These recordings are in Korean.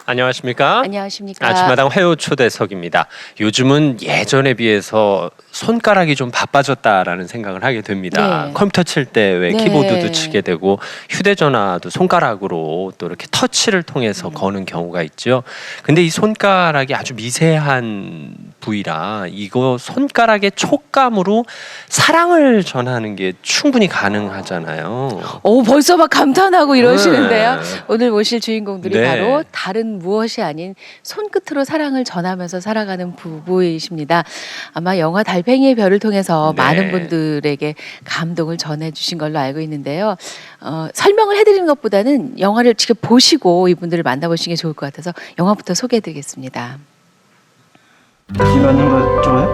안녕하십니까? 안녕하십니까? 아침마당 회우 초대석입니다. 요즘은 예전에 비해서 손가락이 좀 바빠졌다라는 생각을 하게 됩니다. 네. 컴퓨터 칠 때 왜 네. 키보드도 치게 되고 휴대전화도 손가락으로 또 이렇게 터치를 통해서 거는 경우가 있죠. 근데 이 손가락이 아주 미세한 부위라 이거 손가락의 촉감으로 사랑을 전하는 게 충분히 가능하잖아요. 오, 벌써 막 감탄하고 이러시는데요. 네. 오늘 모실 주인공들이 네. 바로 다른 무엇이 아닌 손끝으로 사랑을 전하면서 살아가는 부부이십니다. 아마 영화 달팽이의 별을 통해서 네. 많은 분들에게 감동을 전해주신 걸로 알고 있는데요. 설명을 해드리는 것보다는 영화를 직접 보시고 이분들을 만나보시는 게 좋을 것 같아서 영화부터 소개해드리겠습니다. 집안인 거 좋아요?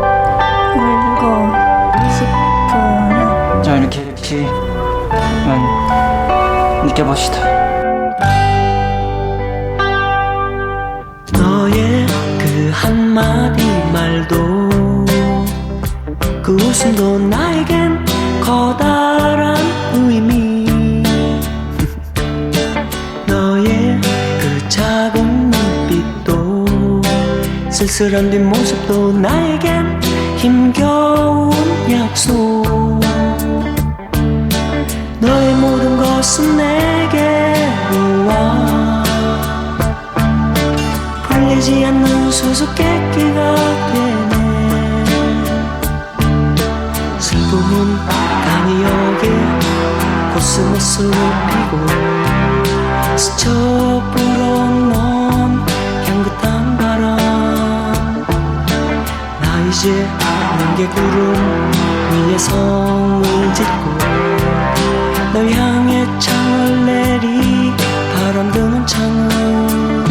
울고 싶으면 자 이렇게 느껴봅시다. 너의 그 한마디 말도 그 웃음도 나에겐 커다란 의미 너의 그 작은 눈빛도 쓸쓸한 뒷모습도 나에겐 힘겨운 약속 너의 모든 것은 내게로 와 풀리지 않는 수수께끼가 되네 슬픔은 강이 여기 코스모스 피고 스쳐 불어온 향긋한 바람 나 이제 능게 구름 위에 성을 짓고 널 향해 창을 내리 바람 드는 창은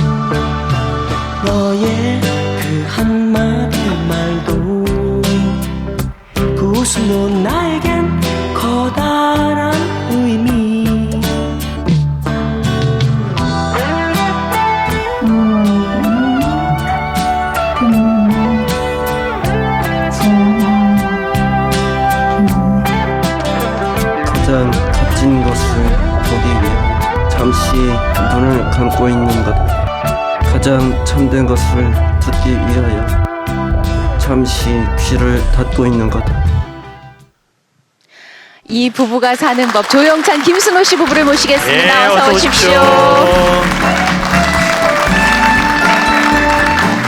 너의 그 한마디 말도 그 웃음도 나에겐 커다란 의미 가장 값진 것을 보기 위해 잠시 눈을 감고 있는 것. 가장 참된 것을 듣기 위하여 잠시 귀를 닫고 있는 것. 이 부부가 사는 법 조영찬, 김순호 씨 부부를 모시겠습니다. 네, 어서 오십시오.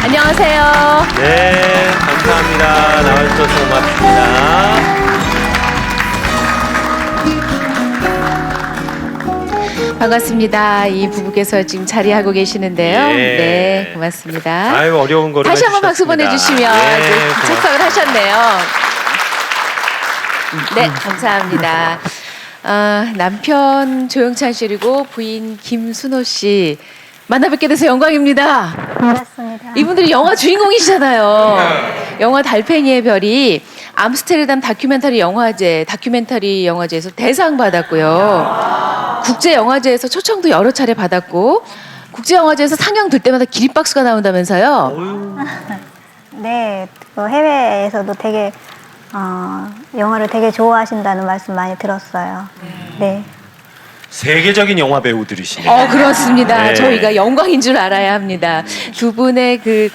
안녕하세요. 네, 감사합니다. 나와주셔서 고맙습니다. 반갑습니다. 이 부부께서 지금 자리하고 계시는데요. 예. 네, 고맙습니다. 아유, 어려운 거를 다시 한번 박수 해주셨습니다. 보내주시면 네, 이제 고맙습니다. 착석을 하셨네요. 네, 감사합니다. 남편 조영찬 씨 그리고 부인 김순호 씨 만나 뵙게 돼서 영광입니다. 반갑습니다. 이분들이 영화 주인공이시잖아요. 영화 달팽이의 별이 암스테르담 다큐멘터리 영화제에서 대상 받았고요. 국제영화제에서 초청도 여러 차례 받았고 국제영화제에서 상영될 때마다 기립박수가 나온다면서요. 네, 해외에서도 되게 영화를 되게 좋아하신다는 말씀 많이 들었어요. 네. 세계적인 영화 배우들이시네요. 그렇습니다. 네. 저희가 영광인 줄 알아야 합니다. 두 분의 그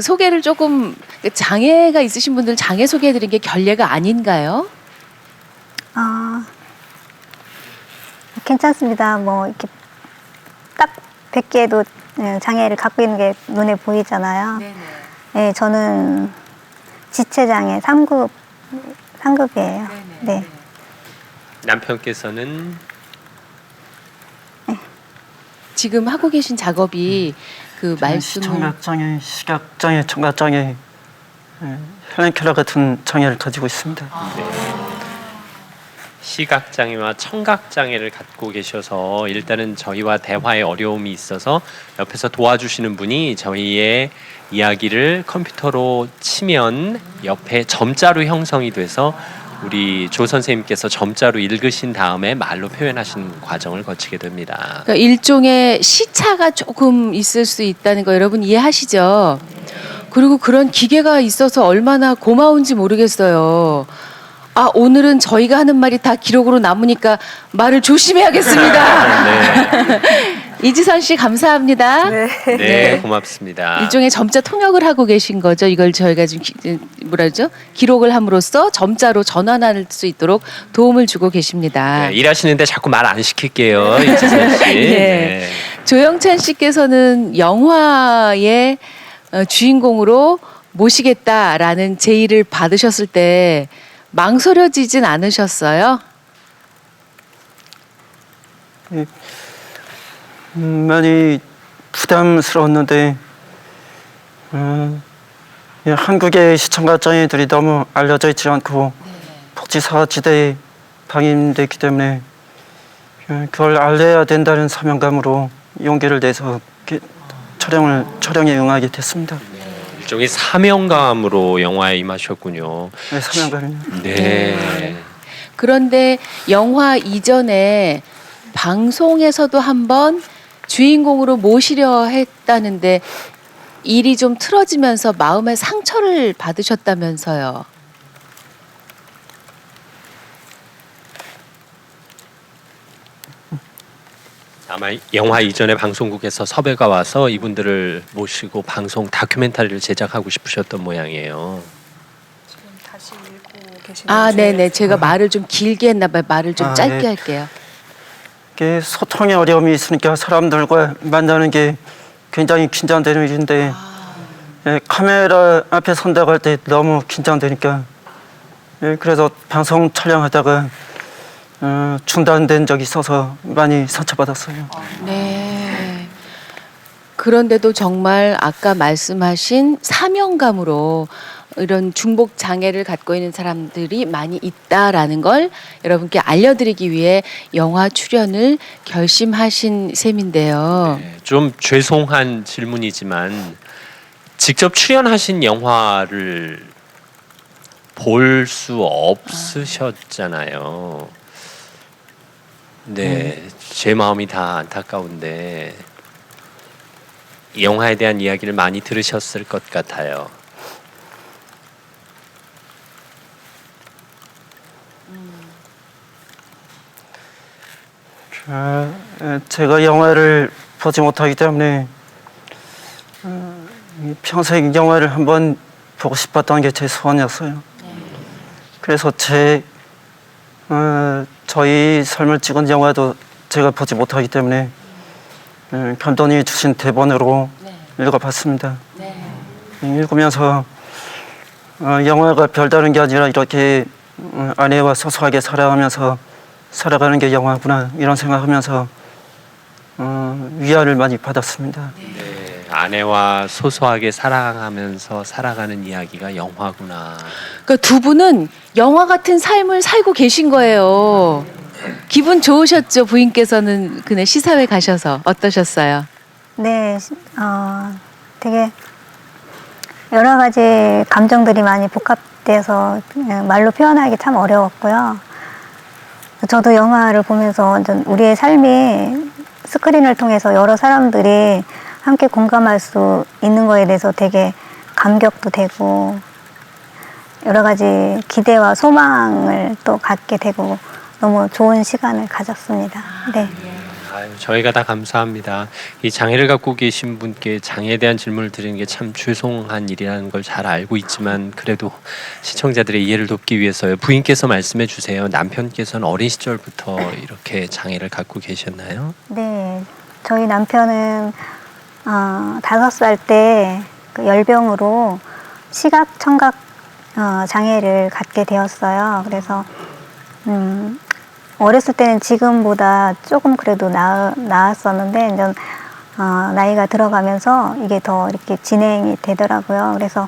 소개를 조금 장애가 있으신 분들 장애 소개해드린 게 결례가 아닌가요? 괜찮습니다. 뭐 이렇게 딱 뵙기에도 장애를 갖고 있는 게 눈에 보이잖아요. 네, 저는 지체장애 3급이에요. 네. 남편께서는 지금 하고 계신 작업이 그 말씀을 청각장애, 시각장애, 청각장애, 헬렌 켈러 같은 장애를 가지고 있습니다. 시각장애와 청각장애를 갖고 계셔서 일단은 저희와 대화에 어려움이 있어서 옆에서 도와주시는 분이 저희의 이야기를 컴퓨터로 치면 옆에 점자로 형성이 돼서 우리 조 선생님께서 점자로 읽으신 다음에 말로 표현하시는 과정을 거치게 됩니다. 그러니까 일종의 시차가 조금 있을 수 있다는 거 여러분 이해하시죠? 그리고 그런 기계가 있어서 얼마나 고마운지 모르겠어요. 아, 오늘은 저희가 하는 말이 다 기록으로 남으니까 말을 조심해야겠습니다. 네. 이지선 씨 감사합니다. 네, 고맙습니다. 일종의 점자 통역을 하고 계신 거죠. 이걸 저희가 지금 뭐라죠? 기록을 함으로써 점자로 전환할 수 있도록 도움을 주고 계십니다. 네, 일하시는데 자꾸 말 안 시킬게요, 이지선 씨. 네. 조영찬 씨께서는 영화의 주인공으로 모시겠다라는 제의를 받으셨을 때 망설여지진 않으셨어요? 많이 부담스러웠는데 한국의 시청자 장애들이 너무 알려져 있지 않고 복지사지대에 방임됐기 때문에 그걸 알려야 된다는 사명감으로 용기를 내서 촬영에 응하게 됐습니다. 일종의 사명감으로 영화에 임하셨군요. 네, 사명감이요. 네. 그런데 영화 이전에 방송에서도 한번 주인공으로 모시려 했다는데 일이 좀 틀어지면서 마음의 상처를 받으셨다면서요. 아마 영화 이전에 방송국에서 섭외가 와서 이분들을 모시고 방송 다큐멘터리를 제작하고 싶으셨던 모양이에요. 다시 읽고 계시는 아, 중에 네네. 제가 말을 좀 길게 했나 봐요. 말을 좀 짧게 네. 할게요. 이게 소통의 어려움이 있으니까 사람들과 만나는 게 굉장히 긴장되는 일인데 카메라 앞에 선다고 할 때 너무 긴장되니까 그래서 방송 촬영하다가 중단된 적이 있어서 많이 상처받았어요. 네. 그런데도 정말 아까 말씀하신 사명감으로 이런 중복 장애를 갖고 있는 사람들이 많이 있다라는 걸 여러분께 알려드리기 위해 영화 출연을 결심하신 셈인데요. 네, 좀 죄송한 질문이지만 직접 출연하신 영화를 볼 수 없으셨잖아요. 네, 제 마음이 다 안타까운데 이 영화에 대한 이야기를 많이 들으셨을 것 같아요. 제가 영화를 보지 못하기 때문에 평생 영화를 한번 보고 싶었던 게 제 소원이었어요. 그래서 저희 삶을 찍은 영화도 제가 보지 못하기 때문에 감독님이 주신 대본으로 읽어봤습니다. 읽으면서 영화가 별다른 게 아니라 이렇게 아내와 소소하게 살아가면서 살아가는 게 영화구나 이런 생각하면서 위안을 많이 받았습니다. 네, 아내와 소소하게 사랑하면서 살아가는 이야기가 영화구나. 그러니까 두 분은 영화 같은 삶을 살고 계신 거예요. 기분 좋으셨죠? 부인께서는 그날 시사회 가셔서 어떠셨어요? 네, 되게 여러 가지 감정들이 많이 복합돼서 말로 표현하기 참 어려웠고요. 저도 영화를 보면서 완전 우리의 삶이 스크린을 통해서 여러 사람들이 함께 공감할 수 있는 거에 대해서 되게 감격도 되고 여러 가지 기대와 소망을 또 갖게 되고 너무 좋은 시간을 가졌습니다. 네. 아유, 저희가 다 감사합니다. 이 장애를 갖고 계신 분께 장애에 대한 질문을 드리는 게 참 죄송한 일이라는 걸 잘 알고 있지만 그래도 시청자들의 이해를 돕기 위해서요. 부인께서 말씀해 주세요. 남편께서는 어린 시절부터 이렇게 장애를 갖고 계셨나요? 네, 저희 남편은 5살 때 그 열병으로 시각, 청각 장애를 갖게 되었어요. 그래서 어렸을 때는 지금보다 조금 그래도 나았었는데 이제 나이가 들어가면서 이게 더 이렇게 진행이 되더라고요. 그래서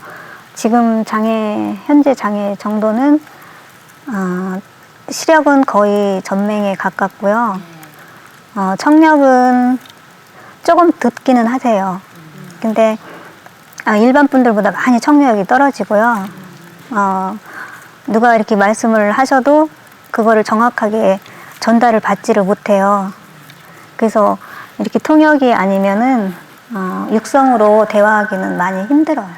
지금 현재 장애 정도는 시력은 거의 전맹에 가깝고요. 청력은 조금 듣기는 하세요. 근데 일반 분들보다 많이 청력이 떨어지고요. 누가 이렇게 말씀을 하셔도 그거를 정확하게 전달을 받지를 못해요. 그래서 이렇게 통역이 아니면은 육성으로 대화하기는 많이 힘들어요.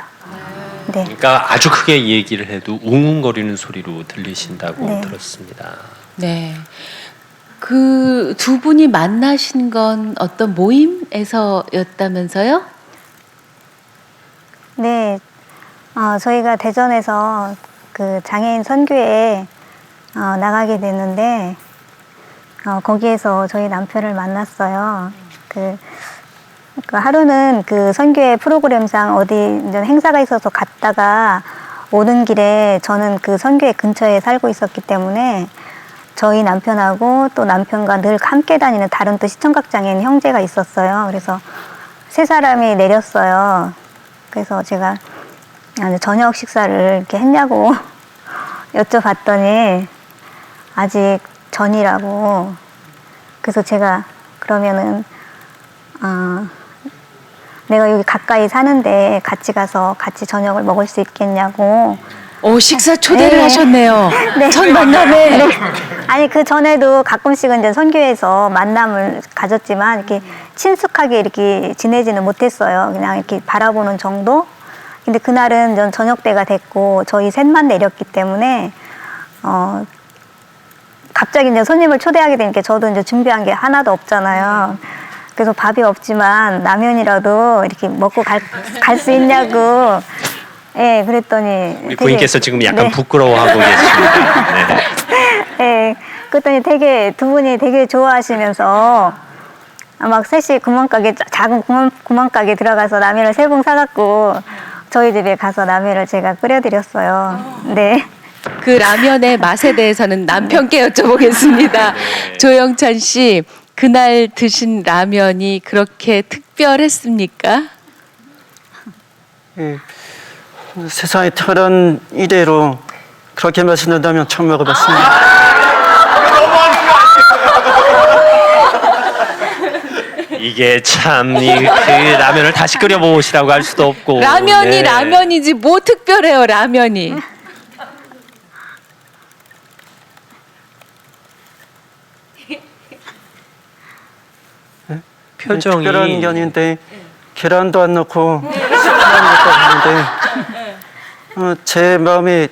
네. 그러니까 아주 크게 얘기를 해도 웅웅거리는 소리로 들리신다고 네. 들었습니다. 네. 그 두 분이 만나신 건 어떤 모임에서였다면서요? 네, 저희가 대전에서 그 장애인 선교에 나가게 됐는데 거기에서 저희 남편을 만났어요. 그 하루는 그 선교회 프로그램상 어디 이제 행사가 있어서 갔다가 오는 길에 저는 그 선교회 근처에 살고 있었기 때문에 저희 남편하고 또 남편과 늘 함께 다니는 다른 또 시청각장애인 형제가 있었어요. 그래서 세 사람이 내렸어요. 그래서 제가 저녁 식사를 이렇게 했냐고 여쭤봤더니 아직 전이라고. 그래서 제가 그러면은 내가 여기 가까이 사는데 같이 가서 같이 저녁을 먹을 수 있겠냐고. 오, 식사 초대를 네. 하셨네요. 네. 첫 만남에. 네. 아니 그 전에도 가끔씩은 이제 선교에서 만남을 가졌지만 이렇게 친숙하게 이렇게 지내지는 못했어요. 그냥 이렇게 바라보는 정도. 근데 그날은 전 저녁 때가 됐고 저희 셋만 내렸기 때문에 갑자기 이제 손님을 초대하게 되니까 저도 이제 준비한 게 하나도 없잖아요. 그래서 밥이 없지만 라면이라도 이렇게 먹고 갈 수 있냐고. 예, 그랬더니 우리 부인께서 지금 약간 네. 부끄러워하고 계십니다. 네. 예, 그랬더니 두 분이 되게 좋아하시면서 막 셋이 구멍가게, 작은 구멍가게 들어가서 라면을 3봉 사갖고 저희 집에 가서 라면을 제가 끓여드렸어요. 네. 그 라면의 맛에 대해서는 남편께 여쭤보겠습니다. 조영찬 씨, 그날 드신 라면이 그렇게 특별했습니까? 예, 세상에 태어난 이래로 그렇게 맛있는 라면 처음 먹어봤습니다. 이게 참 그 라면을 다시 끓여 먹으시라고 할 수도 없고. 라면이 네. 라면이지 뭐 특별해요, 라면이. 표정이 특별한 게 아닌데 계란도 안 넣고 하는데 제 마음에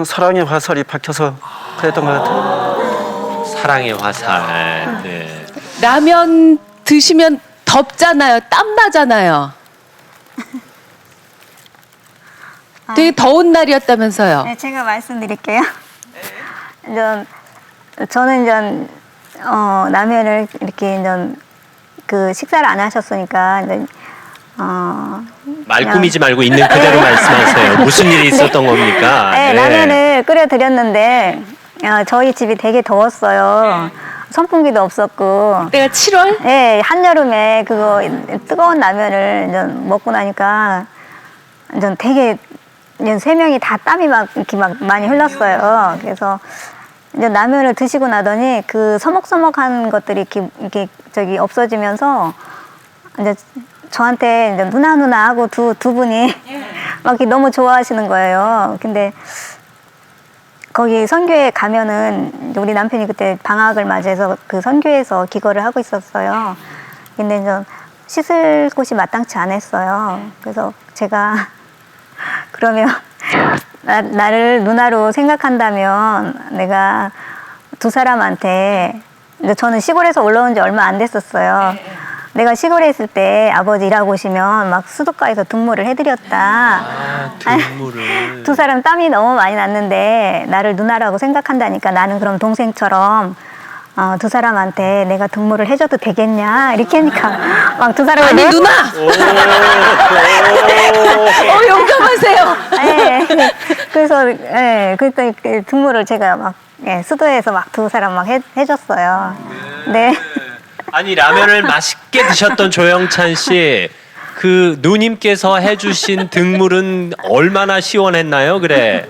사랑의 화살이 박혀서 그랬던 것 같아요. 사랑의 화살. 네. 라면 드시면 덥잖아요. 땀 나잖아요. 되게 더운 날이었다면서요. 네, 제가 말씀드릴게요. 저는 이제 라면을 이렇게 이제 그 식사를 안 하셨으니까 이제 말 꾸미지 말고 있는 그대로 말씀하세요. 무슨 일이 있었던 겁니까? 네, 라면을 끓여드렸는데 저희 집이 되게 더웠어요. 선풍기도 없었고. 내가 7월? 네, 한여름에 그거 뜨거운 라면을 이제 먹고 나니까 이제 되게 이제 3명이 다 땀이 막 이렇게 막 많이 흘렀어요. 그래서 이제 라면을 드시고 나더니 그 서먹서먹한 것들이 이렇게 저기 없어지면서 이제 저한테 이제 누나 하고 두 분이 막 이렇게 너무 좋아하시는 거예요. 근데 거기 선교회 가면은 우리 남편이 그때 방학을 맞이해서 그 선교회에서 기거를 하고 있었어요. 근데 이제 씻을 곳이 마땅치 않았어요. 그래서 제가 그러면 나를 누나로 생각한다면 내가 두 사람한테, 근데 저는 시골에서 올라온 지 얼마 안 됐었어요. 내가 시골에 있을 때 아버지 일하고 오시면 막 수도가에서 등모를 해드렸다. 등물을. 두 사람 땀이 너무 많이 났는데 나를 누나라고 생각한다니까 나는 그럼 동생처럼 두 사람한테 내가 등모를 해줘도 되겠냐 이렇게 하니까 막 두 사람이 아니 누나! 용감하세요. 네. 그래서 그랬더니 그 등모를 제가 막 수도에서 막 두 사람 막 해줬어요. 네. 아니 라면을 맛있게 드셨던 조영찬 씨, 그 누님께서 해주신 등물은 얼마나 시원했나요? 그래.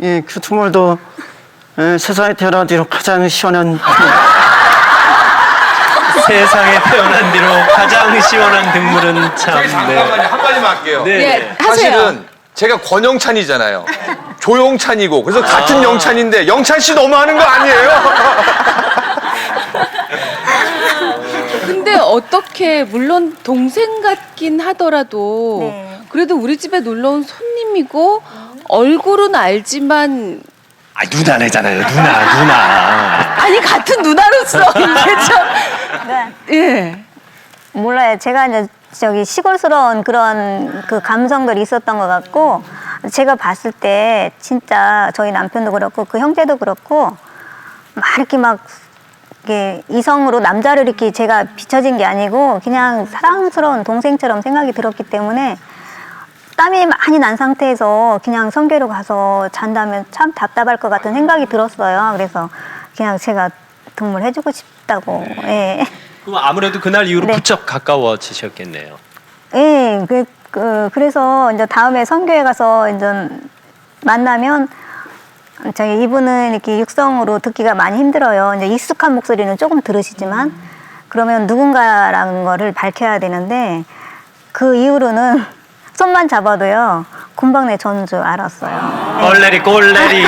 예, 그 두물도 세상에 태어난 뒤로 가장 시원한 세상에 태어난 뒤로 가장 시원한 등물은 참. 잠깐만요. 한마디만 할게요. 네. 예, 하세요. 사실은 제가 권영찬이잖아요. 조영찬이고 그래서 같은 영찬인데 영찬 씨 너무하는 거 아니에요? 근데 어떻게 물론 동생 같긴 하더라도 네. 그래도 우리 집에 놀러 온 손님이고 얼굴은 알지만 아 누나네잖아요. 누나. 아니 같은 누나로서 이게 참. 예. 몰라요. 제가 이제 저기 시골스러운 그런 그 감성들이 있었던 것 같고, 제가 봤을 때 진짜 저희 남편도 그렇고 그 형제도 그렇고 막 이렇게 막 이게 이성으로 남자를 이렇게 제가 비춰진 게 아니고 그냥 사랑스러운 동생처럼 생각이 들었기 때문에 땀이 많이 난 상태에서 그냥 성계로 가서 잔다면 참 답답할 것 같은 생각이 들었어요. 그래서 그냥 제가 등물 해주고 싶다고. 예. 그럼 아무래도 그날 이후로 네. 부쩍 가까워지셨겠네요. 예. 그래서 이제 다음에 성교에 가서 이제 만나면 저희 이분은 이렇게 육성으로 듣기가 많이 힘들어요. 이제 익숙한 목소리는 조금 들으시지만 그러면 누군가라는 거를 밝혀야 되는데 그 이후로는 손만 잡아도요 금방 저는 줄 알았어요. 얼레리 꼴레리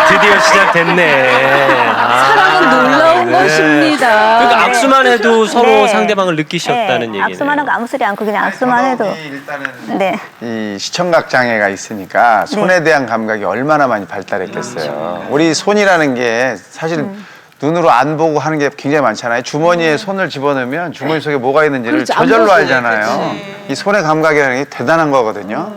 드디어 시작됐네. 사랑은 놀라운 것입니다. 그러니까 악수만 해도 서로 네. 상대방을 느끼셨다는 얘기네요. 악수만 하고 아무 소리 않고 그냥 악수만 해도. 일단은 네. 이 시청각 장애가 있으니까 손에 대한 감각이 얼마나 많이 발달했겠어요. 우리 손이라는 게 사실 눈으로 안 보고 하는 게 굉장히 많잖아요. 주머니에 손을 집어넣으면 주머니 속에 뭐가 있는지를 그렇지, 안 저절로 보고. 알잖아요. 이 손의 감각이라는 게 대단한 거거든요.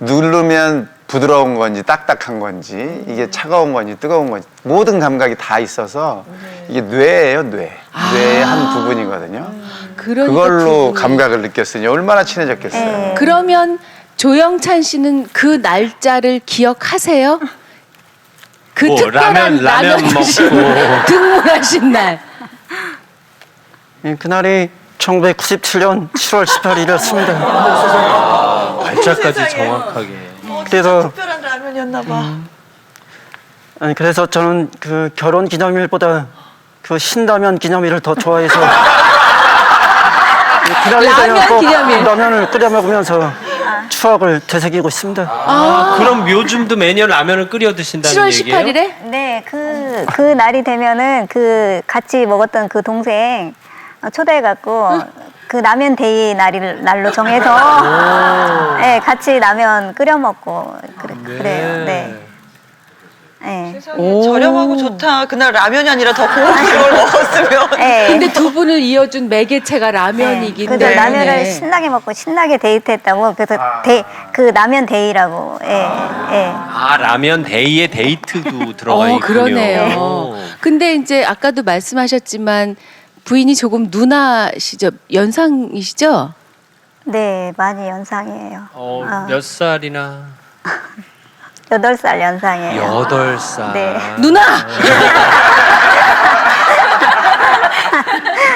누르면 부드러운 건지 딱딱한 건지 이게 차가운 건지 뜨거운 건지 모든 감각이 다 있어서 이게 뇌예요, 뇌. 뇌의 한 부분이거든요. 그러니까 그걸로 두 분이. 감각을 느꼈으니 얼마나 친해졌겠어요. 네. 그러면 조영찬 씨는 그 날짜를 기억하세요? 그 뭐, 특별한 라면 드신 먹고. 등문하신 날. 예, 그날이 1997년 7월 18일이었습니다. 날짜까지 정확하게. 그래서 특별한 라면이었나 봐. 아니, 그래서 저는 그 결혼 기념일보다 그 신라면 기념일을 더 좋아해서 그날이 라면 되면 꼭 기념일. 라면을 끓여 먹으면서 추억을 되새기고 있습니다. 그럼 요즘도 매년 라면을 끓여 드신다는 7월 얘기예요? 18일에? 네, 그 날이 되면은 그 같이 먹었던 그 동생 초대해갖고 그 라면 데이 날로 정해서 네, 같이 라면 끓여 먹고 그래요. 네. 네. 세상에 저렴하고 좋다. 그날 라면이 아니라 더 고급진 걸 먹었으면. 네. 근데 두 분을 이어준 매개체가 라면이기 그 때문에. 라면을 신나게 먹고 신나게 데이트했다고. 그래서 그 라면 데이라고. 예, 예. 아 라면 데이에 데이트도 들어가 있군요. 그러네요. 근데 이제 아까도 말씀하셨지만 부인이 조금 누나시죠? 연상이시죠? 네, 많이 연상이에요. 몇 살이나? 8살 연상이에요. 8살. 네. 누나!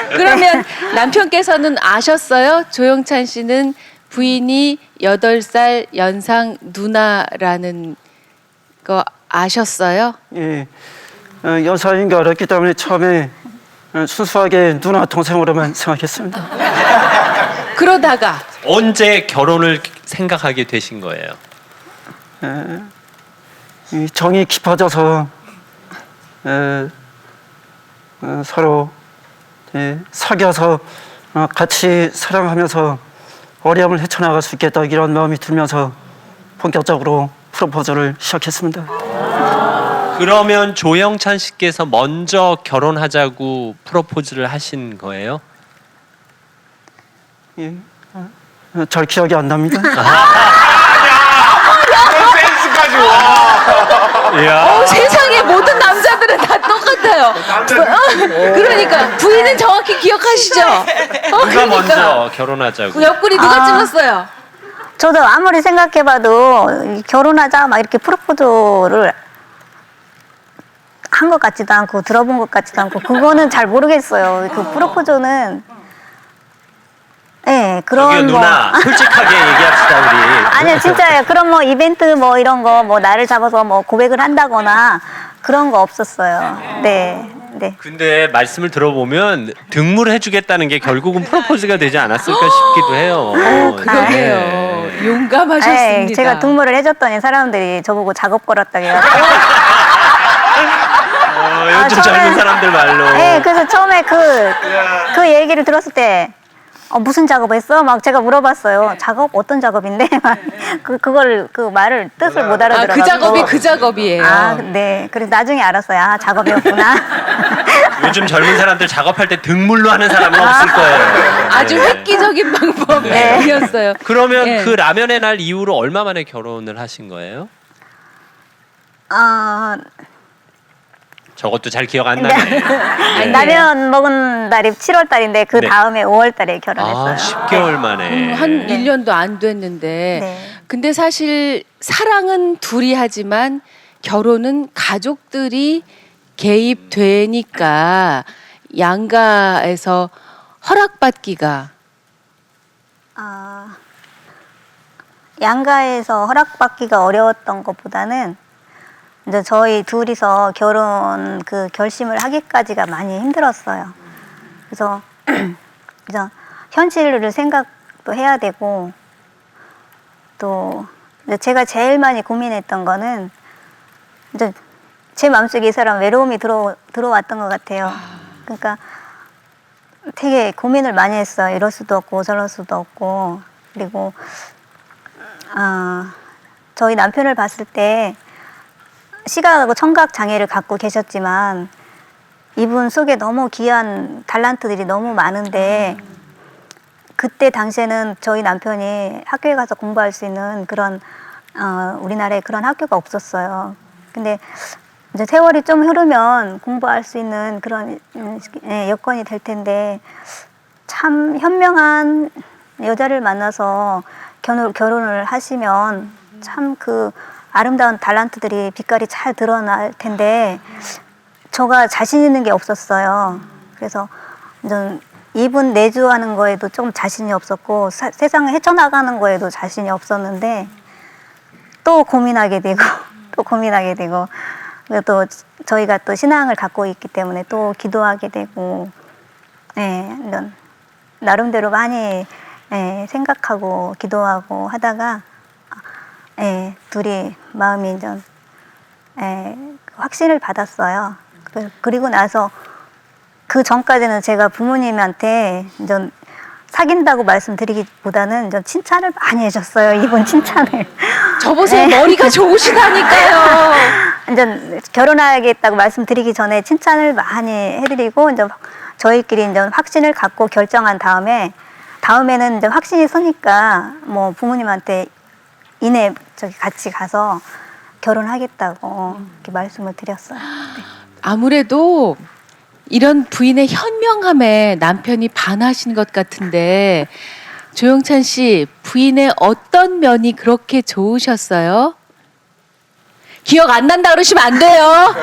그러면 남편께서는 아셨어요? 조영찬 씨는 부인이 8살 연상 누나라는 거 아셨어요? 예, 여사인 게 어렵기 때문에 처음에 순수하게 누나 동생으로만 생각했습니다. 그러다가 언제 결혼을 생각하게 되신 거예요? 이 정이 깊어져서 서로 사귀어서 같이 사랑하면서 어려움을 헤쳐나갈 수 있겠다 이런 마음이 들면서 본격적으로 프로포즈를 시작했습니다. 그러면 조영찬 씨께서 먼저 결혼하자고 프로포즈를 하신 거예요? 예, 잘 기억이 안 납니다. 센스까지 와. 이야. 세상에 모든 남자들은 다 똑같아요. 그러니까 부인은 정확히 기억하시죠? 누가 먼저 결혼하자고? 옆구리 누가 찔렀어요? 저도 아무리 생각해봐도 결혼하자 막 이렇게 프로포즈를 한 것 같지도 않고 들어본 것 같지도 않고 그거는 잘 모르겠어요. 그 프로포즈는 네, 그런 저기요 누나 솔직하게 얘기합시다 우리. 아니요 진짜요. 그런 뭐 이벤트 뭐 이런 거 뭐 나를 잡아서 뭐 고백을 한다거나 그런 거 없었어요. 네, 네. 근데 말씀을 들어보면 등물을 해주겠다는 게 결국은 프로포즈가 되지 않았을까 싶기도 해요. 그러게요. 네. 용감하셨습니다. 네, 제가 등모를 해줬더니 사람들이 저보고 작업 걸었다 해가지고. 요즘 젊은 사람들 말로. 네, 그래서 처음에 그 얘기를 들었을 때 무슨 작업했어? 막 제가 물어봤어요. 작업 어떤 작업인데? 막 그걸 그 말을 뜻을 못 알아들어가지고. 그 작업이 그 작업이에요. 네. 그래서 나중에 알았어요. 작업이었구나. 요즘 젊은 사람들 작업할 때 등물로 하는 사람은 없을 거예요. 아주 네. 획기적인 방법이었어요. 그러면 예. 그 라면의 날 이후로 얼마 만에 결혼을 하신 거예요? 저것도 잘 기억 안 나네. 네. 라면 먹은 날이 7월 달인데 그 네. 다음에 5월 달에 결혼했어요. 10개월 만에. 한 1년도 안 됐는데. 네. 근데 사실 사랑은 둘이 하지만 결혼은 가족들이 개입되니까 양가에서 허락받기가 양가에서 허락받기가 어려웠던 것보다는 이제 저희 둘이서 결혼 그 결심을 하기까지가 많이 힘들었어요. 그래서 현실을 생각도 해야 되고 또 이제 제가 제일 많이 고민했던 거는 이제 제 마음속에 이 사람 외로움이 들어왔던 것 같아요. 그러니까 되게 고민을 많이 했어요. 이럴 수도 없고 저럴 수도 없고. 그리고 저희 남편을 봤을 때 시각하고 청각 장애를 갖고 계셨지만 이분 속에 너무 귀한 달란트들이 너무 많은데 그때 당시에는 저희 남편이 학교에 가서 공부할 수 있는 그런 우리나라에 그런 학교가 없었어요. 근데 이제 세월이 좀 흐르면 공부할 수 있는 그런 여건이 될 텐데 참 현명한 여자를 만나서 결혼을 하시면 참 그 아름다운 달란트들이 빛깔이 잘 드러날 텐데 저가 자신 있는 게 없었어요. 그래서 이분 내주하는 거에도 좀 자신이 없었고 세상을 헤쳐나가는 거에도 자신이 없었는데 또 고민하게 되고 또 고민하게 되고 또 저희가 또 신앙을 갖고 있기 때문에 또 기도하게 되고 나름대로 많이 생각하고 기도하고 하다가 둘이 마음이 좀 확신을 받았어요. 그리고 나서 그 전까지는 제가 부모님한테 좀 사귄다고 말씀드리기보다는 좀 칭찬을 많이 해줬어요. 이분 칭찬을. 저보세요. 머리가 좋으시다니까요. 이제 결혼하겠다고 말씀드리기 전에 칭찬을 많이 해드리고 이제 저희끼리 이제 확신을 갖고 결정한 다음에는 이제 확신이 서니까 뭐 부모님한테 이내 같이 가서 결혼하겠다고 이렇게 말씀을 드렸어요. 네. 아무래도 이런 부인의 현명함에 남편이 반하신 것 같은데 조영찬 씨 부인의 어떤 면이 그렇게 좋으셨어요? 기억 안 난다 그러시면 안 돼요.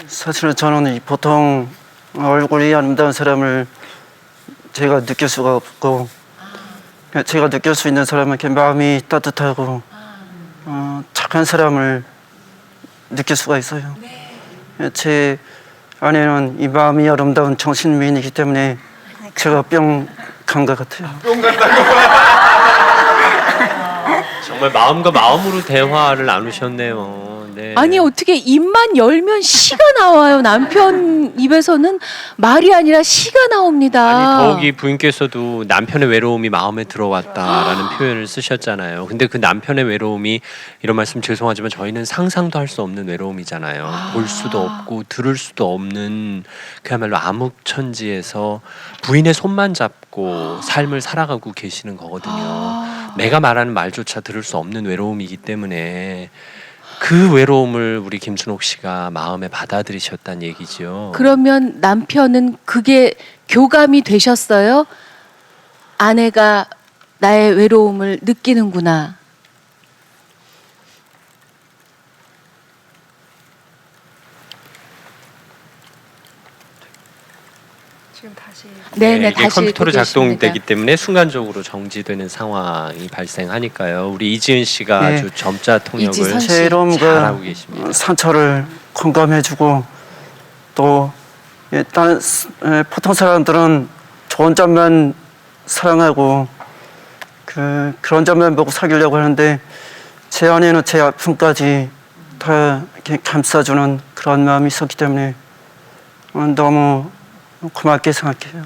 사실은 저는 보통 얼굴이 아름다운 사람을 제가 느낄 수가 없고 제가 느낄 수 있는 사람은 이렇게 마음이 따뜻하고 착한 사람을 느낄 수가 있어요. 제 아내는 이 마음이 아름다운 정신미인이기 때문에 제가 뿅 간 것 같아요. 정말 마음과 마음으로 대화를 나누셨네요. 네. 아니 어떻게 입만 열면 시가 나와요. 남편 입에서는 말이 아니라 시가 나옵니다. 아니 더욱이 부인께서도 남편의 외로움이 마음에 들어왔다라는 표현을 쓰셨잖아요. 근데 그 남편의 외로움이 이런 말씀 죄송하지만 저희는 상상도 할 수 없는 외로움이잖아요. 볼 수도 없고 들을 수도 없는 그야말로 암흑천지에서 부인의 손만 잡고 삶을 살아가고 계시는 거거든요. 내가 말하는 말조차 들을 수 없는 외로움이기 때문에 그 외로움을 우리 김순옥 씨가 마음에 받아들이셨다는 얘기죠. 그러면 남편은 그게 교감이 되셨어요? 아내가 나의 외로움을 느끼는구나. 네네, 이게 다시 컴퓨터로 읽고 작동되기 계십니다. 때문에 순간적으로 정지되는 상황이 발생하니까요. 우리 이지은 씨가 네. 아주 점자 통역을 이지선 씨. 제 이런 잘하고 그 계십니다. 상처를 공감해주고 또 보통 사람들은 좋은 점만 사랑하고 그런 점만 보고 사귀려고 하는데 제 아내는 제 아픔까지 다 이렇게 감싸주는 그런 마음이 있었기 때문에 너무 고맙게 생각해요.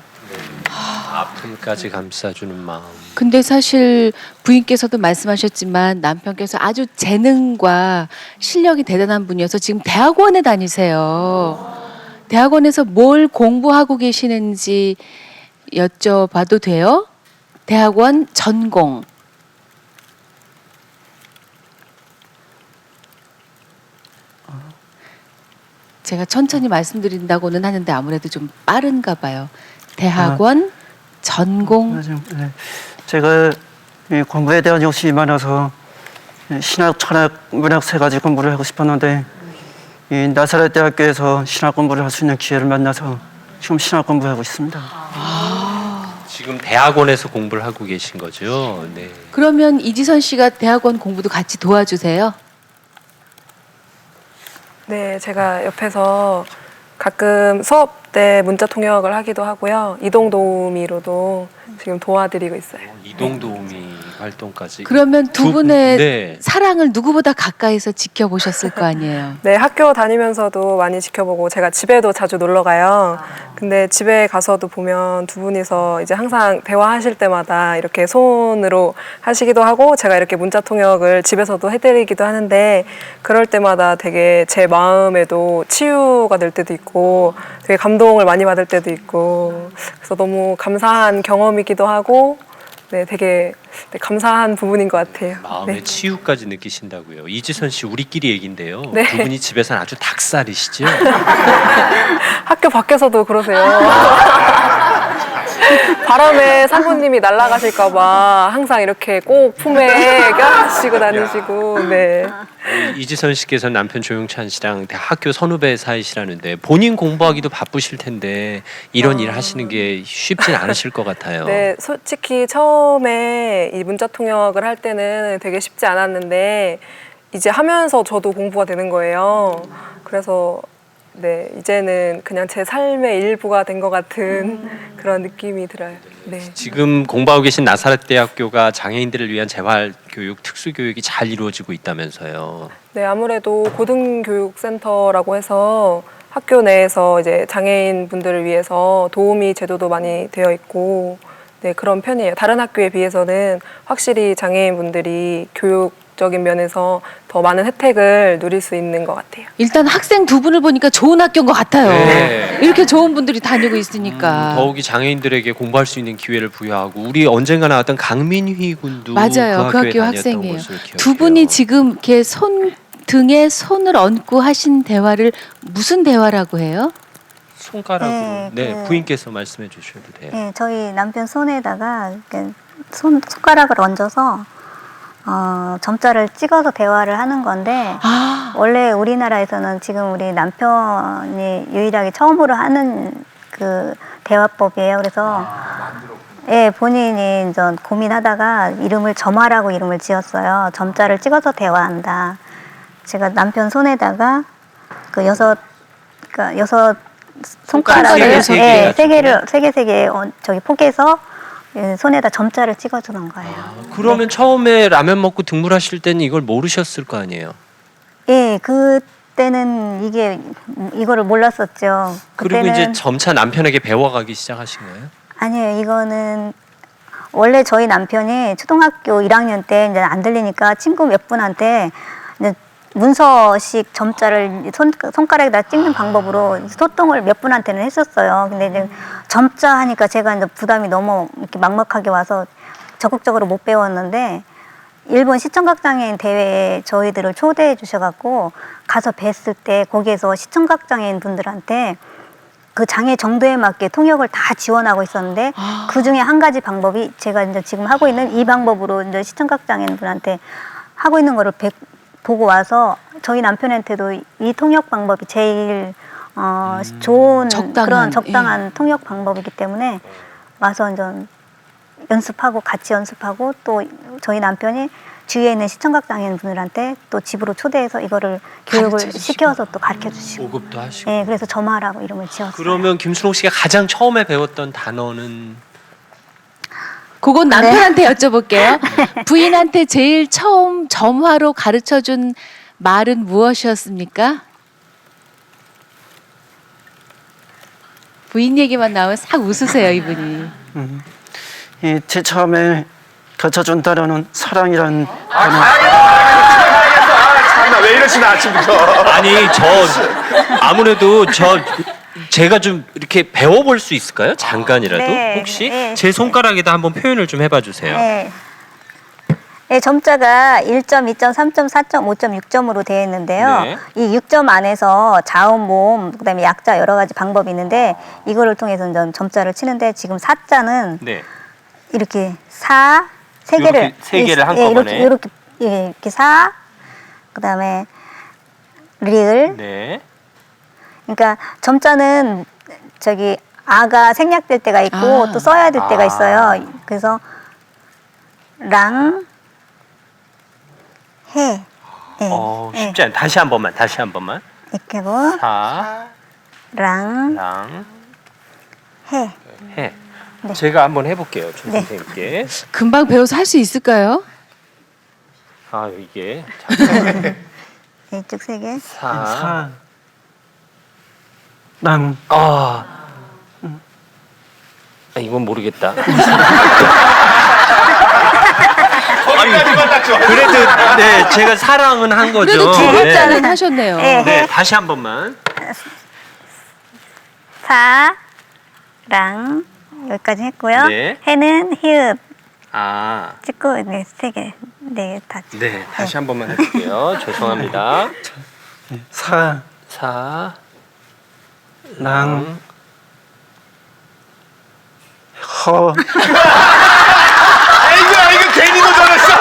아픔까지 감싸주는 마음. 근데 사실 부인께서도 말씀하셨지만 남편께서 아주 재능과 실력이 대단한 분이어서 지금 대학원에 다니세요. 대학원에서 뭘 공부하고 계시는지 여쭤봐도 돼요? 대학원 전공. 제가 천천히 말씀드린다고는 하는데 아무래도 좀 빠른가 봐요. 대학원 전공. 네. 제가 이 공부에 대한 욕심이 많아서 신학, 철학, 문학 세 가지 공부를 하고 싶었는데 이 나사렛 대학교에서 신학 공부를 할 수 있는 기회를 만나서 지금 신학 공부하고 있습니다. 지금 대학원에서 공부를 하고 계신 거죠? 네. 그러면 이지선 씨가 대학원 공부도 같이 도와주세요? 네, 제가 옆에서 가끔 수업 때 문자 통역을 하기도 하고요. 이동 도우미로도 지금 도와드리고 있어요. 이동 도우미 활동까지. 그러면 두 분의 네. 사랑을 누구보다 가까이서 지켜보셨을 거 아니에요? 네, 학교 다니면서도 많이 지켜보고 제가 집에도 자주 놀러 가요. 근데 집에 가서도 보면 두 분이서 이제 항상 대화하실 때마다 이렇게 손으로 하시기도 하고 제가 이렇게 문자 통역을 집에서도 해드리기도 하는데 그럴 때마다 되게 제 마음에도 치유가 될 때도 있고 되게 감동을 많이 받을 때도 있고 그래서 너무 감사한 경험이기도 하고 네, 되게 감사한 부분인 것 같아요. 마음의 네. 치유까지 느끼신다고요. 이지선 씨 우리끼리 얘긴데요. 네. 두 분이 집에서는 아주 닭살이시죠? 학교 밖에서도 그러세요. 바람에 사부님이 날아가실까봐 항상 이렇게 꼭 품에 껴안으시고 다니시고, 네. 이지선 씨께서 남편 조용찬 씨랑 학교 선후배 사이시라는데 본인 공부하기도 바쁘실 텐데 이런 일 하시는 게 쉽진 않으실 것 같아요. 네, 솔직히 처음에 이 문자 통역을 할 때는 되게 쉽지 않았는데 이제 하면서 저도 공부가 되는 거예요. 그래서 네, 이제는 그냥 제 삶의 일부가 된 것 같은 그런 느낌이 들어요. 네. 지금 공부하고 계신 나사렛 대학교가 장애인들을 위한 재활교육, 특수교육이 잘 이루어지고 있다면서요. 네, 아무래도 고등교육센터라고 해서 학교 내에서 이제 장애인 분들을 위해서 도우미 제도도 많이 되어 있고, 네, 그런 편이에요. 다른 학교에 비해서는 확실히 장애인 분들이 교육적인 면에서 더 많은 혜택을 누릴 수 있는 것 같아요. 일단 학생 두 분을 보니까 좋은 학교인 것 같아요. 네. 이렇게 좋은 분들이 다니고 있으니까. 더욱이 장애인들에게 공부할 수 있는 기회를 부여하고 우리 언젠가 나왔던 강민휘 군도 맞아요. 그 학교에 학교 다녔던 학생이에요. 것으로 기억해요. 두 분이 지금 이렇게 등에 손을 얹고 하신 대화를 무슨 대화라고 해요? 손가락으로. 네, 네, 그- 부인께서 말씀해 주셔도 돼요. 네, 저희 남편 손에다가 이렇게 손가락을 얹어서 점자를 찍어서 대화를 하는 건데 아, 원래 우리나라에서는 지금 우리 남편이 유일하게 처음으로 하는 그 대화법이에요. 그래서 예, 본인이 이제 고민하다가 이름을 점화라고 이름을 지었어요. 점자를 찍어서 대화한다. 제가 남편 손에다가 그 여섯 손가락을 세 개, 예, 세 개를 세 개 저기 포개서 예, 손에다 점자를 찍어주는 거예요. 그러면 처음에 라면 먹고 등물하실 때는 이걸 모르셨을 거 아니에요. 예, 그때는 이거를 몰랐었죠. 그리고 이제 점차 남편에게 배워가기 시작하신 거예요? 아니에요. 이거는 원래 저희 남편이 초등학교 1학년 때 이제 안 들리니까 친구 몇 분한테 이제 문서식 점자를 손가락에다 찍는 방법으로 소통을 몇 분한테는 했었어요. 근데 이제 점자 하니까 제가 이제 부담이 너무 이렇게 막막하게 와서 적극적으로 못 배웠는데 일본 시청각장애인 대회에 저희들을 초대해 주셔갖고 가서 뵀을 때 거기에서 시청각장애인 분들한테 그 장애 정도에 맞게 통역을 다 지원하고 있었는데 그 중에 한 가지 방법이 제가 이제 지금 하고 있는 이 방법으로 이제 시청각장애인 분한테 하고 있는 거를 보고 와서 저희 남편한테도 이 통역 방법이 제일 좋은 그런 적당한 통역 방법이기 때문에 와서 이제 연습하고 같이 연습하고 또 저희 남편이 주위에 있는 시청각장애인 분들한테 또 집으로 초대해서 이거를 교육을 가르쳐 시켜서 또 가르쳐 주시고 보급도 하시고. 네, 그래서 점화라고 이름을 지었어요. 그러면 김순옥 씨가 가장 처음에 배웠던 단어는 그건 남편한테 여쭤볼게요. 부인한테 제일 처음 점화로 가르쳐준 말은 무엇이었습니까? 부인 얘기만 나오면 싹 웃으세요, 이분이. 제 처음에 갖춰준 단어는 사랑이라는 단어. 참나 왜 이러시나 아침부터. 아니 아무래도 제가 좀 이렇게 배워볼 수 있을까요? 잠깐이라도 네, 혹시 네. 제 손가락에다 한번 표현을 좀 해봐 주세요. 네. 네, 점자가 1점, 2점, 3점, 4점, 5점, 6점으로 되어 있는데요. 네. 이 6점 안에서 자음, 모음, 그다음에 약자 여러 가지 방법이 있는데 이거를 통해서 이제 점자를 치는데 지금 사자는 네. 이렇게 사 세 개를 이렇게 세 개를 한꺼번에. 이렇게 사 그다음에 리을 네. 그러니까 점자는 저기 아가 생략될 때가 있고 아. 또 써야 될 때가 있어요. 그래서 랑 해. 네. 쉽지 않아. 다시 한 번만. 이렇게 하고 사, 랑 랑, 해. 해. 네. 제가 한번 해볼게요, 조 네. 선생님께. 금방 배워서 할 수 있을까요? 아 이게 이쪽 세 개. 사, 사랑. 이건 모르겠다. 거기까지만 딱 좋아. 그래도 네 제가 사랑은 한 거죠. 그래도 두 네. 글자는 하셨네요. 네. 네, 다시 한 번만. 사, 랑 여기까지 했고요. 네. 해는 히읗 아, 찍고 네, 세 개. 네, 다. 네, 다시 한 번만 해볼게요. 죄송합니다. 사랑. 사, 허. 이거 괜히 도전했어.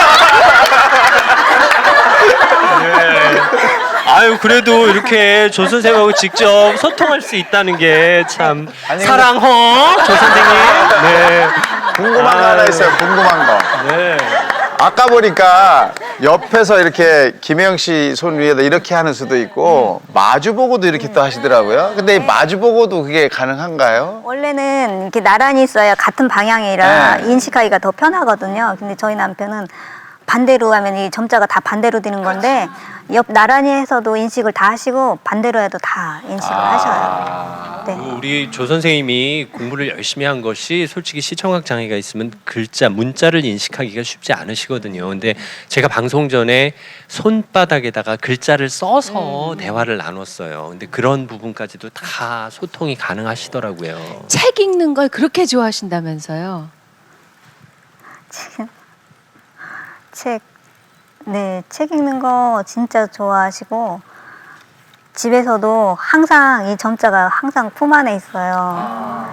아유 그래도 이렇게 조 선생님하고 직접 소통할 수 있다는 게 참 사랑허 조 선생님. 네. 궁금한 거 하나 있어요. 궁금한 거. 네. 아까 보니까 옆에서 이렇게 김혜영 씨 손 위에다 이렇게 하는 수도 있고 마주보고도 이렇게 또 하시더라고요. 근데 이 마주보고도 그게 가능한가요? 원래는 이렇게 나란히 있어야 같은 방향이라 네. 인식하기가 더 편하거든요. 근데 저희 남편은 반대로 하면 이 점자가 다 반대로 되는 건데 옆 나란히 해서도 인식을 다 하시고 반대로 해도 다 인식을 하셔요. 네. 우리 조 선생님이 공부를 열심히 한 것이 솔직히 시청각 장애가 있으면 글자, 문자를 인식하기가 쉽지 않으시거든요. 근데 제가 방송 전에 손바닥에다가 글자를 써서 대화를 나눴어요. 근데 그런 부분까지도 다 소통이 가능하시더라고요. 책 읽는 걸 그렇게 좋아하신다면서요? 책 읽는 거 진짜 좋아하시고 집에서도 항상 이 점자가 항상 품 안에 있어요.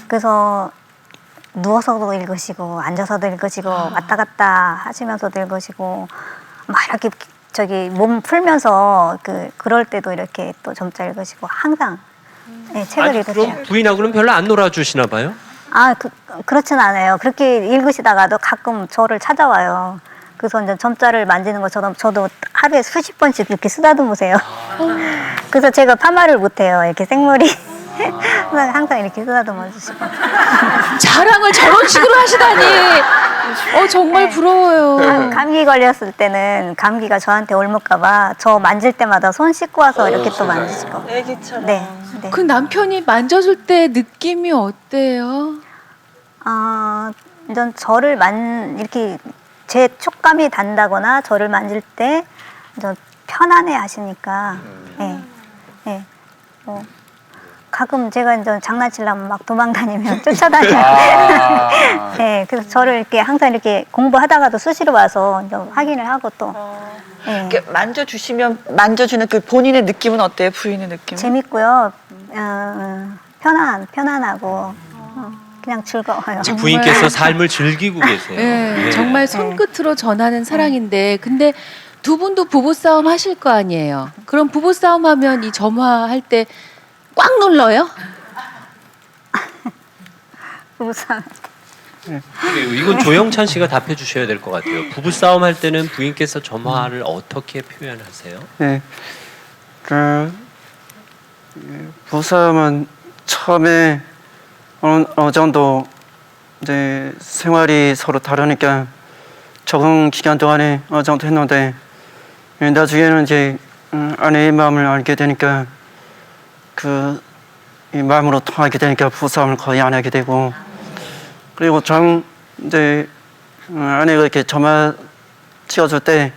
그래서 누워서도 읽으시고 앉아서도 읽으시고 왔다 갔다 하시면서도 읽으시고 막 이렇게 저기 몸 풀면서 그럴 때도 이렇게 또 점자 읽으시고 항상 네, 책을 아니, 읽으세요. 그럼 부인하고는 별로 안 놀아주시나 봐요? 그렇진 않아요. 그렇게 읽으시다가도 가끔 저를 찾아와요. 그래서 이제 점자를 만지는 것처럼 저도 하루에 수십 번씩 이렇게 쓰다듬으세요. 그래서 제가 파마를 못해요. 이렇게 생머리 항상 이렇게 쓰다듬어 주시고. 자랑을 저런 식으로 하시다니. 정말 부러워요. 감기 걸렸을 때는 감기가 저한테 옮을까봐 저 만질 때마다 손 씻고 와서 이렇게 또 만지시고. 애기처럼. 네. 네. 그 남편이 만져줄 때 느낌이 어때요? 전 저를 이렇게 제 촉감이 닿는다거나 저를 만질 때 좀 편안해 하시니까, 예. 가끔 제가 이제 장난치려면 막 도망다니면 쫓아다녀요. 네, 그래서 저를 이렇게 항상 이렇게 공부하다가도 수시로 와서 이제 확인을 하고 또. 예. 이렇게 만져주는 그 본인의 느낌은 어때요? 부인의 느낌? 재밌고요. 편안하고 그냥 즐거워요. 부인께서 삶을 즐기고 계세요. 네, 정말 손끝으로 전하는 사랑인데 근데 두 분도 부부싸움 하실 거 아니에요. 그럼 부부싸움 하면 이 점화할 때 꽉 눌러요? 우선 이건 조영찬 씨가 답해 주셔야 될 것 같아요. 부부 싸움 할 때는 부인께서 점화를 어떻게 표현하세요? 네. 부부싸움은 처음에 어느 정도 이제 생활이 서로 다르니까 적응 기간 동안에 어느 정도 했는데 나중에는 이제 아내의 마음을 알게 되니까 이 마음으로 통하게 되니까 부부싸움을 거의 안 하게 되고, 그리고 이제 아내가 이렇게 저만 찍어줄 때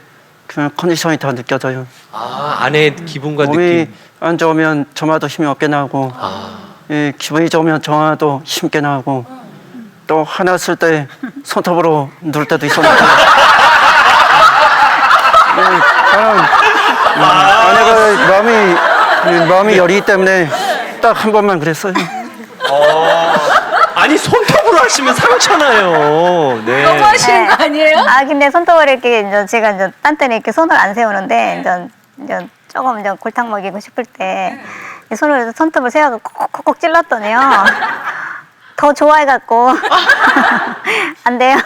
그 컨디션이 더 느껴져요. 아, 아내의 기분과 몸이 느낌. 안 좋으면 저마도 힘이 없게 나고, 예, 기분이 좋으면 저마도 힘있게 나고, 또 화났을 때 손톱으로 누를 때도 있었는데, 저는 아내가 마음이 여리기 때문에 딱 한 번만 그랬어요. 아니 손톱으로 하시면 상처나요. 네. 너무 하시는 거 아니에요? 아 근데 손톱을 이렇게 이제 제가 이제 딴 때는 이렇게 손을 안 세우는데 이제 조금 이제 골탕 먹이고 싶을 때 이 손톱을 세워서 콕콕콕 찔렀더니요. 더 좋아해갖고 안 돼요.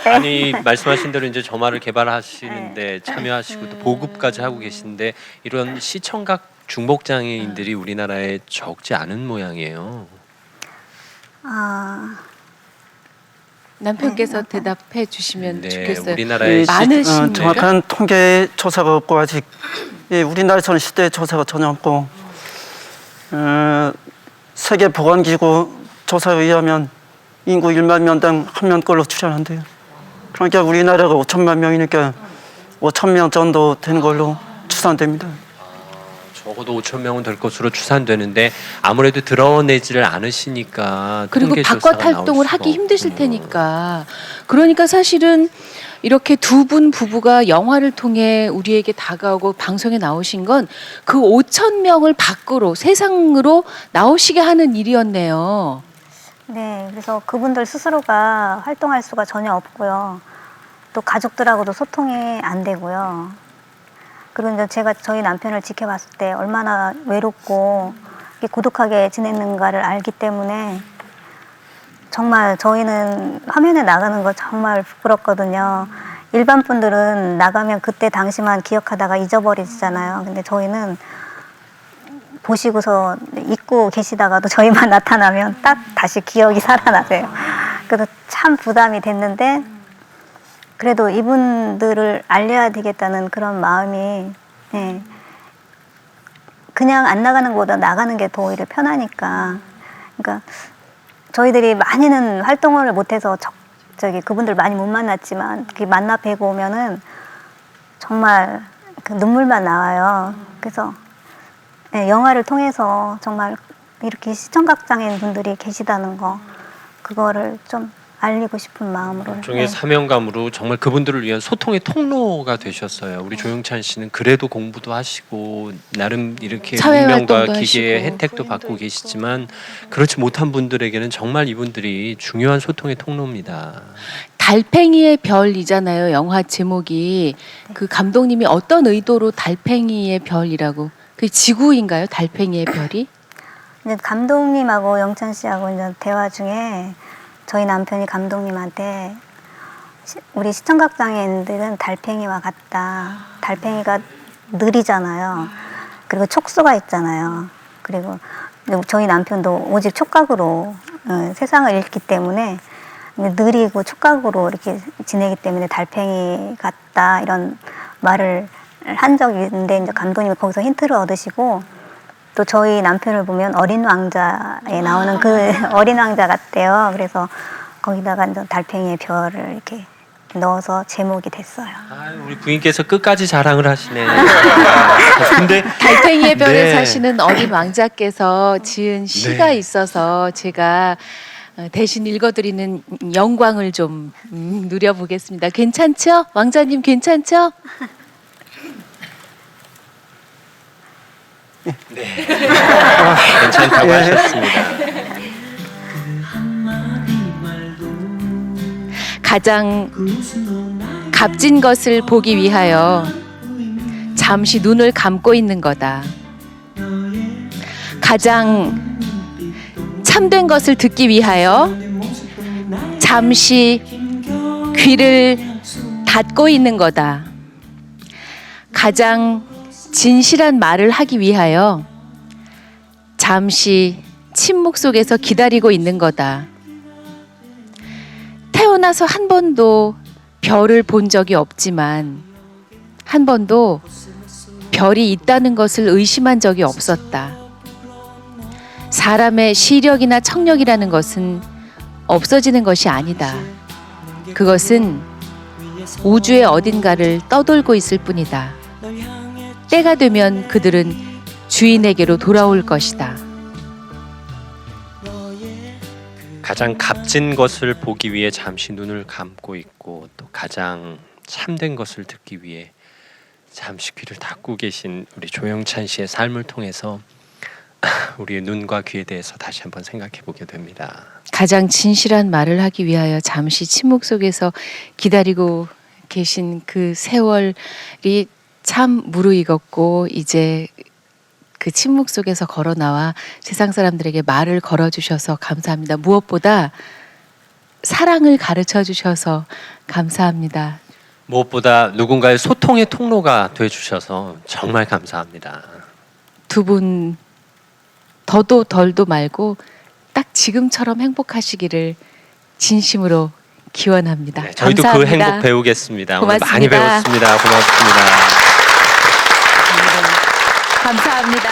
네. 아니 말씀하신 대로 이제 저말을 개발하시는데 참여하시고 또 보급까지 하고 계신데 이런 시청각 중복 장애인들이 우리나라에 적지 않은 모양이에요. 남편께서 대답해 주시면 네, 좋겠어요. 우리나라에 많으신 정확한 통계 조사가 없고 아직 우리나라에서는 시대 조사가 전혀 없고, 세계 보건기구 조사에 의하면 인구 1만 명당 1명꼴로 출연한대요. 그러니까 우리나라가 5천만 명이니까 5천 명 정도 되는 걸로 추산됩니다. 적어도 5천 명은 될 것으로 추산되는데 아무래도 드러내지를 않으시니까 그리고 통계 바깥 조사가 나올 활동을 수가 하기 힘드실 없군요. 테니까. 그러니까 사실은 이렇게 두 분 부부가 영화를 통해 우리에게 다가오고 방송에 나오신 건 그 5천 명을 밖으로 세상으로 나오시게 하는 일이었네요. 네, 그래서 그분들 스스로가 활동할 수가 전혀 없고요. 또 가족들하고도 소통이 안 되고요. 그리고 이제 제가 저희 남편을 지켜봤을 때 얼마나 외롭고 고독하게 지냈는가를 알기 때문에 정말 저희는 화면에 나가는 거 정말 부끄럽거든요. 일반 분들은 나가면 그때 당시만 기억하다가 잊어버리잖아요. 근데 저희는 보시고서 잊고 계시다가도 저희만 나타나면 딱 다시 기억이 살아나세요. 그래서 참 부담이 됐는데 그래도 이분들을 알려야 되겠다는 그런 마음이, 네. 그냥 안 나가는 것보다 나가는 게 더 오히려 편하니까. 그러니까 저희들이 많이는 활동을 못해서 그분들 많이 못 만났지만 만나 뵈고 오면은 정말 그 눈물만 나와요. 그래서 네, 영화를 통해서 정말 이렇게 시청각 장애인 분들이 계시다는 거, 그거를 좀 알리고 싶은 마음으로. 일종의 사명감으로 정말 그분들을 위한 소통의 통로가 되셨어요. 우리 조용찬 씨는 그래도 공부도 하시고 나름 이렇게 사회 문명과 활동도 기계의 하시고. 혜택도 받고 계시지만 그렇지 못한 분들에게는 정말 이분들이 중요한 소통의 통로입니다. 달팽이의 별이잖아요. 영화 제목이. 그 감독님이 어떤 의도로 달팽이의 별이라고. 그 지구인가요? 달팽이의 별이? 이제 감독님하고 영찬 씨하고 이제 대화 중에 저희 남편이 감독님한테 우리 시청각 장애인들은 달팽이와 같다. 달팽이가 느리잖아요. 그리고 촉수가 있잖아요. 그리고 저희 남편도 오직 촉각으로 세상을 읽기 때문에 느리고 촉각으로 이렇게 지내기 때문에 달팽이 같다 이런 말을 한 적이 있는데 이제 감독님이 거기서 힌트를 얻으시고 또 저희 남편을 보면 어린 왕자에 나오는 그 어린 왕자 같대요. 그래서 거기다가 이제 달팽이의 별을 이렇게 넣어서 제목이 됐어요. 우리 부인께서 끝까지 자랑을 하시네. 근데 달팽이의 별에 네. 사시는 어린 왕자께서 지은 시가 있어서 제가 대신 읽어드리는 영광을 좀 누려보겠습니다. 괜찮죠? 왕자님 괜찮죠? 괜찮다고 하셨습니다. 가장 값진 것을 보기 위하여 잠시 눈을 감고 있는 거다. 가장 참된 것을 듣기 위하여 잠시 귀를 닫고 있는 거다. 가장 진실한 말을 하기 위하여 잠시 침묵 속에서 기다리고 있는 거다. 태어나서 한 번도 별을 본 적이 없지만 한 번도 별이 있다는 것을 의심한 적이 없었다. 사람의 시력이나 청력이라는 것은 없어지는 것이 아니다. 그것은 우주의 어딘가를 떠돌고 있을 뿐이다. 때가 되면 그들은 주인에게로 돌아올 것이다. 가장 값진 것을 보기 위해 잠시 눈을 감고 있고 또 가장 참된 것을 듣기 위해 잠시 귀를 닫고 계신 우리 조영찬 씨의 삶을 통해서 우리의 눈과 귀에 대해서 다시 한번 생각해 보게 됩니다. 가장 진실한 말을 하기 위하여 잠시 침묵 속에서 기다리고 계신 그 세월이 참 무르익었고 이제 그 침묵 속에서 걸어 나와 세상 사람들에게 말을 걸어 주셔서 감사합니다. 무엇보다 사랑을 가르쳐 주셔서 감사합니다. 무엇보다 누군가의 소통의 통로가 돼 주셔서 정말 감사합니다. 두 분 더도 덜도 말고 딱 지금처럼 행복하시기를 진심으로 기원합니다. 네, 저희도 감사합니다. 그 행복 배우겠습니다. 고맙습니다. 오늘 많이 배웠습니다. 고맙습니다. 감사합니다.